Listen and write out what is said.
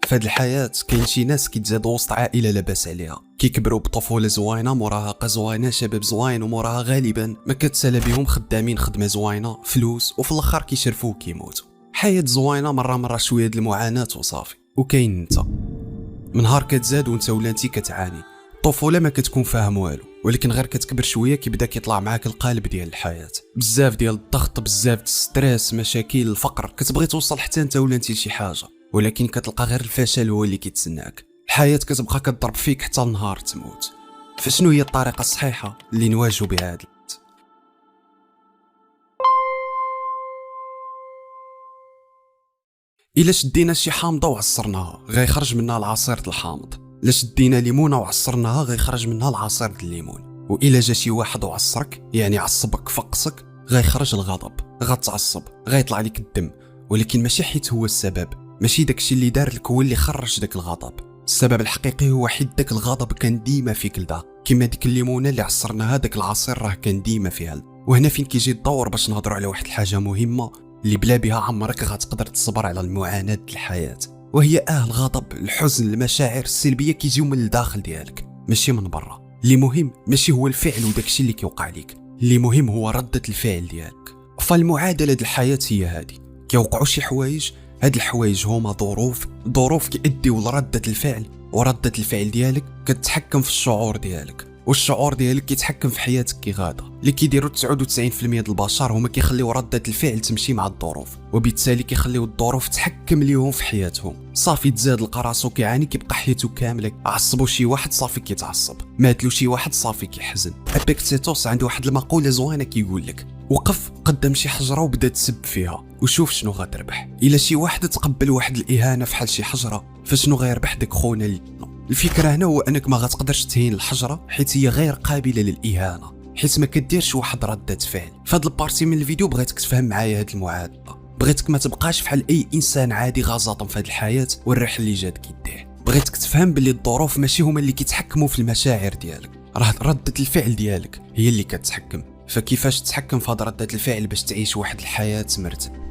فهاد الحياة كاين شي ناس كيتزادوا وسط عائلة لاباس عليها، كيكبروا بطفولة زوينة، مراهقة زوينة، شباب زوين، وموراها غالبا ما كتسالى بهم خدامين خدمة زوينة، فلوس، وفي الاخر كيشرفوا وكيموتوا. حياة زوينة مرة شوية د المعاناة وصافي. وكاين انت من نهار كتزاد وانت ولا انتي كتعاني. الطفولة ما كتكون فاهم والو، ولكن غير كتكبر شوية كيبدا كيطلع معاك القالب ديال الحياة، بزاف ديال الضغط، بزاف ديال الستريس، مشاكل، الفقر، كتبغي توصل حتى انت ولا انتي لشي حاجة، ولكن كتلقى غير الفشل هو اللي كيتسناك. الحياة كتبقى كتضرب فيك حتى النهار تموت. فشنو هي الطريقة الصحيحة اللي نواجهوا بها هاد؟ إلا شدينا شي حامضة وعصرناها غيخرج منها العصير د الحامض، إلا شدينا ليمونة وعصرناها غيخرج منها العصير د الليمون، وإلا جا شي واحد وعصرك يعني عصبك فقصك غيخرج الغضب، غتعصب، غيطلع لك الدم، ولكن ماشي حيت هو السبب، ماشي داكشي اللي دار لك هو اللي خرج داك الغضب. السبب الحقيقي هو حيت داك الغضب كان ديما فيك لدا، كيما ديك الليمونة اللي عصرناها داك العصير راه كان ديما فيها. وهنا فين كيجي الدور باش نهضروا على واحد الحاجة مهمة اللي بلا بها عمرك غتقدر تصبر على المعاناة ديال الحياة، وهي الغضب، الحزن، المشاعر السلبية كيجيو من الداخل ديالك ماشي من برا. اللي مهم ماشي هو الفعل وداكشي اللي كيوقع لك، اللي مهم هو ردة الفعل ديالك. فالمعادلة ديال الحياة هي هادي، كيوقعوا شي حوايج، هاد الحوايج هما ظروف كيؤديو لردة الفعل، وردة الفعل ديالك كتحكم في الشعور ديالك، والشعور ديالك كيتحكم في حياتك كي غادا. اللي كيديروا 99% د البشر هما كيخليو ردة الفعل تمشي مع الظروف، وبالتالي كيخليو الظروف تحكم ليهم في حياتهم. صافي تزاد لقى راسو كيعاني، كيبقى حياته كامله. عصبوا شي واحد صافي كيتعصب، ماتلو شي واحد صافي كيحزن. ابيكتيتوس عنده واحد المقولة زوينة كيقول لك: وقف قدام شي حجرة وبدا تسب فيها وشوف شنو غتربح. الا شي واحد تقبل واحد الاهانة فحال شي حجرة، فشنو غيربح داك خونا اللي الفكرة هنا هو انك ما غتقدرش تهين الحجرة حيت هي غير قابلة للإهانة، حيت ما كديرش واحد ردة فعل. فهاد البارتي من الفيديو بغيتك تفهم معايا هاد المعادلة، بغيتك ما تبقاش فحال اي انسان عادي غازاطم في هاد الحياة والريح اللي جات كيديه. بغيتك تفهم باللي الظروف ماشي هما اللي كيتحكموا في المشاعر ديالك، راه ردة الفعل ديالك هي اللي كتحكم. فكيفاش تتحكم في هاد ردة الفعل باش تعيش واحد الحياة مرتاحة؟